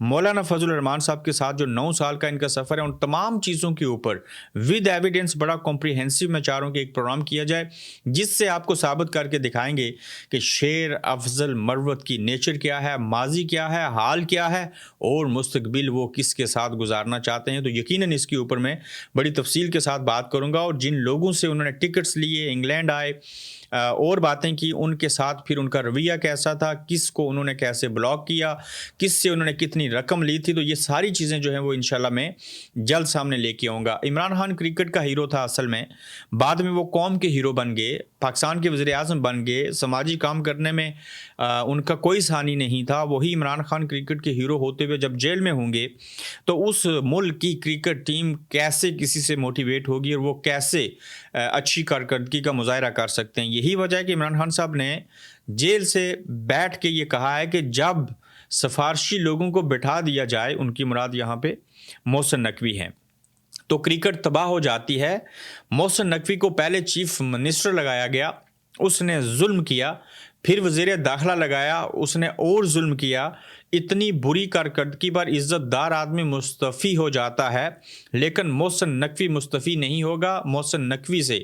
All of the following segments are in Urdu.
مولانا فضل الرحمان صاحب کے ساتھ جو 9 سال کا ان کا سفر ہے، ان تمام چیزوں کے اوپر ود ایویڈنس بڑا کمپریہنسو میں چاہ رہا ہوں کہ ایک پروگرام کیا جائے جس سے آپ کو ثابت کر کے دکھائیں گے کہ شیر افضل مروت کی نیچر کیا ہے، ماضی کیا ہے، حال کیا ہے اور مستقبل وہ کس کے ساتھ گزارنا چاہتے ہیں۔ تو یقیناً اس کے اوپر میں بڑی تفصیل کے ساتھ بات کروں گا، اور جن لوگوں سے انہوں نے ٹکٹس لیے، انگلینڈ آئے اور باتیں کی، ان کے ساتھ پھر ان کا رویہ کیسا تھا، کس کو انہوں نے کیسے بلاک کیا، کس سے انہوں نے کتنی رقم لی تھی، تو یہ ساری چیزیں جو ہیں وہ انشاءاللہ میں جلد سامنے لے کے آؤں گا۔ عمران خان کرکٹ کا ہیرو تھا اصل میں، بعد میں وہ قوم کے ہیرو بن گئے، پاکستان کے وزیر اعظم بن گئے، سماجی کام کرنے میں ان کا کوئی ثانی نہیں تھا۔ وہی عمران خان کرکٹ کے ہیرو ہوتے ہوئے جب جیل میں ہوں گے تو اس ملک کی کرکٹ ٹیم کیسے کسی سے موٹیویٹ ہوگی اور وہ کیسے اچھی کارکردگی کا مظاہرہ کر سکتے ہیں۔ یہی وجہ ہے کہ عمران خان صاحب نے جیل سے بیٹھ کے یہ کہا ہے کہ جب سفارشی لوگوں کو بٹھا دیا جائے، ان کی مراد یہاں پہ محسن نقوی ہیں، تو کرکٹ تباہ ہو جاتی ہے۔ محسن نقوی کو پہلے چیف منسٹر لگایا گیا، اس نے ظلم کیا، پھر وزیر داخلہ لگایا، اس نے اور ظلم کیا، اتنی بری کارکردگی پر عزت دار آدمی مستعفی ہو جاتا ہے، لیکن محسن نقوی مستعفی نہیں ہوگا۔ محسن نقوی سے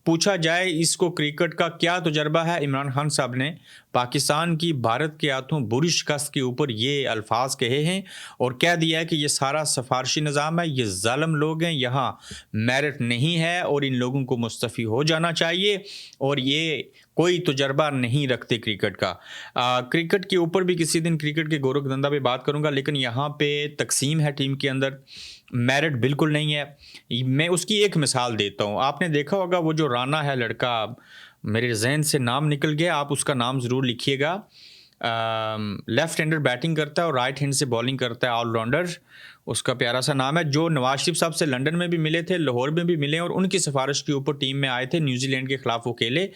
پوچھا جائے اس کو کرکٹ کا کیا تجربہ ہے، عمران خان صاحب نے پاکستان کی بھارت کے ہاتھوں بری شکست کے اوپر یہ الفاظ کہے ہیں اور کہہ دیا ہے کہ یہ سارا سفارشی نظام ہے، یہ ظالم لوگ ہیں، یہاں میرٹ نہیں ہے اور ان لوگوں کو مستعفی ہو جانا چاہیے، اور یہ کوئی تجربہ نہیں رکھتے کرکٹ کا۔ کرکٹ کے اوپر بھی کسی دن کرکٹ کے گورکھ دھندا پہ بات کروں گا، لیکن یہاں پہ تقسیم ہے ٹیم کے اندر، میرٹ بالکل نہیں ہے۔ میں اس کی ایک مثال دیتا ہوں، آپ نے دیکھا ہوگا وہ جو رانا ہے لڑکا، میرے ذہن سے نام نکل گیا، آپ اس کا نام ضرور لکھیے گا، لیفٹ ہینڈر بیٹنگ کرتا ہے اور رائٹ ہینڈ سے بالنگ کرتا ہے، آل راؤنڈر، اس کا پیارا سا نام ہے، جو نواز شریف صاحب سے لنڈن میں بھی ملے تھے، لاہور میں بھی ملے اور ان کی سفارش کے اوپر ٹیم میں آئے تھے، نیوزی لینڈ کے خلاف وہ کھیلے،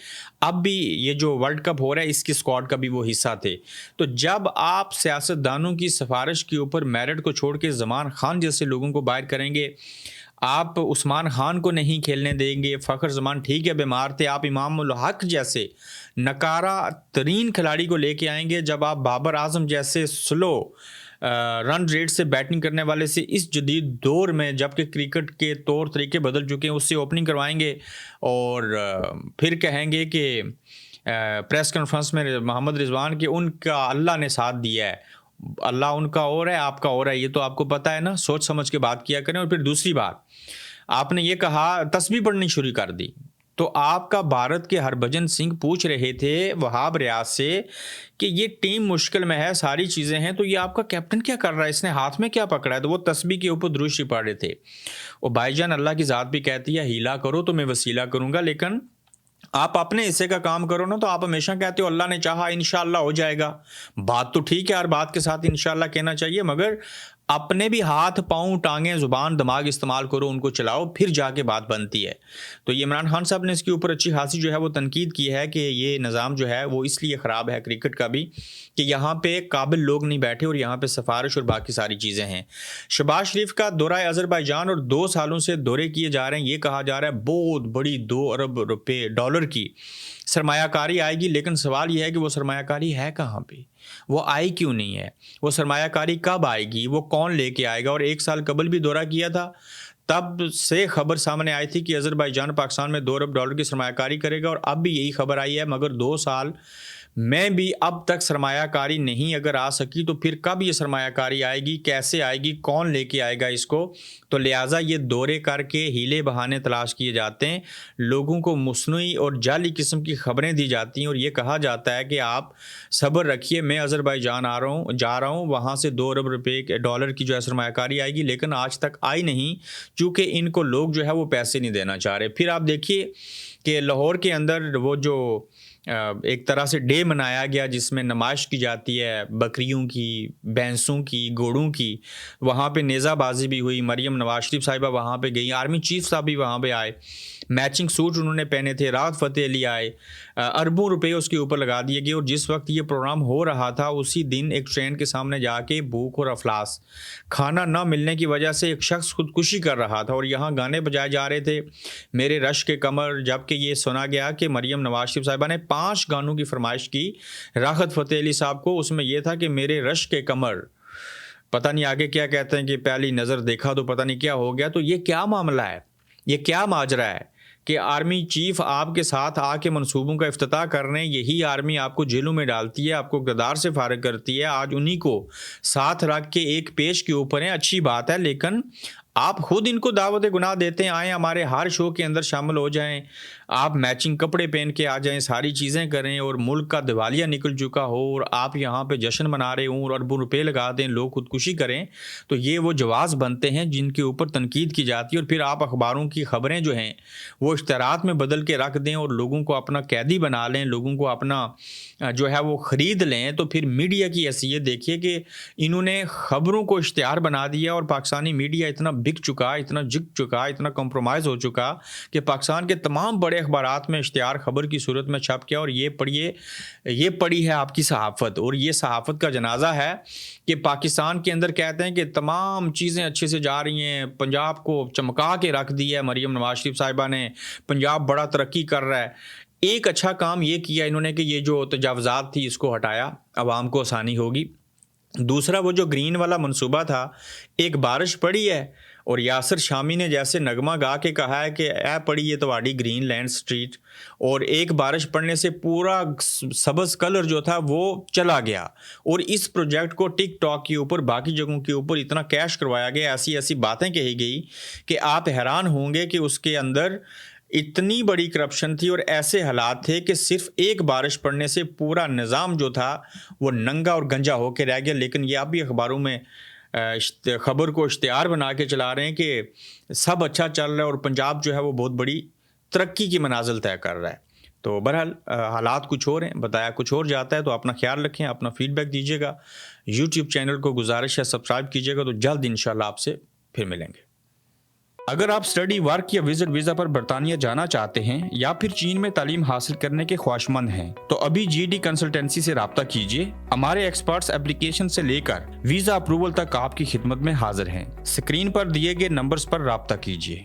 اب بھی یہ جو ورلڈ کپ ہو رہا ہے اس کی اسکواڈ کا بھی وہ حصہ تھے۔ تو جب آپ سیاستدانوں کی سفارش کے اوپر میرٹ کو چھوڑ کے زمان خان جیسے لوگوں کو باہر کریں گے، آپ عثمان خان کو نہیں کھیلنے دیں گے، فخر زمان ٹھیک ہے بیمار تھے، آپ امام الحق جیسے نکارہ ترین کھلاڑی کو لے کے آئیں گے، جب آپ بابر اعظم جیسے سلو رن ریٹ سے بیٹنگ کرنے والے سے اس جدید دور میں، جبکہ کرکٹ کے طور طریقے بدل چکے ہیں، اس سے اوپننگ کروائیں گے اور پھر کہیں گے کہ پریس کانفرنس میں محمد رضوان کہ ان کا اللہ نے ساتھ دیا ہے، اللہ ان کا اور ہے آپ کا اور ہے، یہ تو آپ کو پتہ ہے نا، سوچ سمجھ کے بات کیا کریں۔ اور پھر دوسری بات، آپ نے یہ کہا تسبیح پڑھنی شروع کر دی، تو آپ کا بھارت کے ہربھجن سنگھ پوچھ رہے تھے وہاب ریاض سے کہ یہ ٹیم مشکل میں ہے، ساری چیزیں ہیں، تو یہ آپ کا کیپٹن کیا کر رہا ہے، اس نے ہاتھ میں کیا پکڑا ہے، تو وہ تسبیح کے اوپر درود شریف پڑھ رہے تھے۔ اور بھائی جان اللہ کی ذات بھی کہتی ہے ہیلا کرو تو میں وسیلہ کروں گا، لیکن آپ اپنے حصے کا کام کرو نا، تو آپ ہمیشہ کہتے ہو اللہ نے چاہا انشاءاللہ ہو جائے گا، بات تو ٹھیک ہے، ہر بات کے ساتھ انشاءاللہ کہنا چاہیے، مگر اپنے بھی ہاتھ پاؤں ٹانگیں زبان دماغ استعمال کرو، ان کو چلاؤ، پھر جا کے بات بنتی ہے۔ تو یہ عمران خان صاحب نے اس کے اوپر اچھی خاصی جو ہے وہ تنقید کی ہے کہ یہ نظام جو ہے وہ اس لیے خراب ہے کرکٹ کا بھی کہ یہاں پہ قابل لوگ نہیں بیٹھے اور یہاں پہ سفارش اور باقی ساری چیزیں ہیں۔ شہباز شریف کا دورہ آذربائیجان اور 2 سالوں سے دورے کیے جا رہے ہیں، یہ کہا جا رہا ہے بہت بڑی 2 ارب روپے ڈالر کی سرمایہ کاری آئے گی، لیکن سوال یہ ہے کہ وہ سرمایہ کاری ہے کہاں پہ، وہ آئی کیوں نہیں ہے، وہ سرمایہ کاری کب آئے گی، وہ کون لے کے آئے گا۔ اور 1 سال قبل بھی دورہ کیا تھا، تب سے خبر سامنے آئی تھی کہ آذربائیجان پاکستان میں 2 ارب ڈالر کی سرمایہ کاری کرے گا، اور اب بھی یہی خبر آئی ہے، مگر 2 سال میں بھی اب تک سرمایہ کاری نہیں اگر آ سکی تو پھر کب یہ سرمایہ کاری آئے گی، کیسے آئے گی، کون لے کے آئے گا اس کو۔ تو لہٰذا یہ دورے کر کے ہیلے بہانے تلاش کیے جاتے ہیں، لوگوں کو مصنوعی اور جعلی قسم کی خبریں دی جاتی ہیں، اور یہ کہا جاتا ہے کہ آپ صبر رکھیے، میں آذربائیجان جا رہا ہوں، وہاں سے 2 ارب روپے ڈالر کی جو ہے سرمایہ کاری آئے گی، لیکن آج تک آئی نہیں، چونکہ ان کو لوگ جو ہے وہ پیسے نہیں دینا چاہ رہے۔ پھر آپ دیکھیے کہ لاہور کے اندر وہ جو ایک طرح سے ڈے منایا گیا جس میں نمائش کی جاتی ہے بکریوں کی، بھینسوں کی، گھوڑوں کی، وہاں پہ نیزہ بازی بھی ہوئی، مریم نواز شریف صاحبہ وہاں پہ گئی، آرمی چیف صاحب بھی وہاں پہ آئے، میچنگ سوٹ انہوں نے پہنے تھے، راحت فتح علی آئے، اربوں روپے اس کے اوپر لگا دیے گئے، اور جس وقت یہ پروگرام ہو رہا تھا اسی دن ایک ٹرین کے سامنے جا کے بھوک اور افلاس، کھانا نہ ملنے کی وجہ سے ایک شخص خودکشی کر رہا تھا، اور یہاں گانے بجائے جا رہے تھے میرے رش کے کمر، جبکہ یہ سنا گیا کہ مریم نواز شریف صاحبہ نے 5 گانوں کی فرمائش کی راحت فتح علی صاحب کو، اس میں یہ تھا کہ میرے رش کے کمر پتہ نہیں آگے کیا کہتے ہیں کہ پہلی نظر دیکھا تو پتہ نہیں کیا ہو گیا. تو یہ کیا معاملہ ہے, یہ کیا ماجرا ہے کہ آرمی چیف آپ کے ساتھ آ کے منصوبوں کا افتتاح کر رہے ہیں, یہی آرمی آپ کو جیلوں میں ڈالتی ہے, آپ کو اقتدار سے فارغ کرتی ہے, آج انہی کو ساتھ رکھ کے ایک پیش کے اوپر ہیں. اچھی بات ہے, لیکن آپ خود ان کو دعوت گناہ دیتے ہیں, آئیں ہمارے ہر شو کے اندر شامل ہو جائیں, آپ میچنگ کپڑے پہن کے آ جائیں, ساری چیزیں کریں, اور ملک کا دیوالیہ نکل چکا ہو اور آپ یہاں پہ جشن منا رہے ہوں اور اربوں روپے لگا دیں, لوگ خودکشی کریں, تو یہ وہ جواز بنتے ہیں جن کے اوپر تنقید کی جاتی ہے. اور پھر آپ اخباروں کی خبریں جو ہیں وہ اشتہارات میں بدل کے رکھ دیں اور لوگوں کو اپنا قیدی بنا لیں, لوگوں کو اپنا جو ہے وہ خرید لیں. تو پھر میڈیا کی حیثیت دیکھیے کہ انہوں نے خبروں کو اشتہار بنا دیا, اور پاکستانی میڈیا اتنا بک چکا, اتنا جھک چکا, اتنا کمپرومائز ہو چکا کہ پاکستان کے تمام بڑے اخبارات میں اشتہار خبر کی صورت میں چھپ گیا. اور یہ پڑھیے, یہ پڑھی ہے آپ کی صحافت, اور یہ صحافت کا جنازہ ہے کہ پاکستان کے اندر کہتے ہیں کہ تمام چیزیں اچھے سے جا رہی ہیں, پنجاب کو چمکا کے رکھ دیا ہے مریم نواز شریف صاحبہ نے, پنجاب بڑا ترقی کر رہا ہے. ایک اچھا کام یہ کیا انہوں نے کہ یہ جو تجاوزات تھی اس کو ہٹایا, عوام کو آسانی ہوگی. دوسرا وہ جو گرین والا منصوبہ تھا, ایک بارش پڑی ہے اور یاسر شامی نے جیسے نغمہ گا کے کہا ہے کہ اے پڑی یہ تواڈی گرین لینڈ سٹریٹ, اور ایک بارش پڑنے سے پورا سبز کلر جو تھا وہ چلا گیا. اور اس پروجیکٹ کو ٹک ٹاک کے اوپر, باقی جگہوں کے اوپر اتنا کیش کروایا گیا, ایسی ایسی باتیں کہی گئی کہ آپ حیران ہوں گے کہ اس کے اندر اتنی بڑی کرپشن تھی اور ایسے حالات تھے کہ صرف ایک بارش پڑنے سے پورا نظام جو تھا وہ ننگا اور گنجا ہو کے رہ گیا. لیکن یہ آپ بھی اخباروں میں خبر کو اشتہار بنا کے چلا رہے ہیں کہ سب اچھا چل رہا ہے اور پنجاب جو ہے وہ بہت بڑی ترقی کی منازل طے کر رہا ہے. تو بہرحال حالات کچھ اور ہیں, بتایا کچھ اور جاتا ہے. تو اپنا خیال رکھیں, اپنا فیڈ بیک دیجیے گا. یوٹیوب چینل کو گزارش ہے سبسکرائب کیجیے گا. تو جلد انشاءاللہ آپ سے پھر ملیں گے. اگر آپ اسٹڈی ورک یا وزٹ ویزا پر برطانیہ جانا چاہتے ہیں یا پھر چین میں تعلیم حاصل کرنے کے خواہشمند ہیں تو ابھی جی ڈی کنسلٹنسی سے رابطہ کیجیے. ہمارے ایکسپرٹس اپلیکیشن سے لے کر ویزا اپروول تک آپ کی خدمت میں حاضر ہیں. اسکرین پر دیے گئے نمبرز پر رابطہ کیجیے.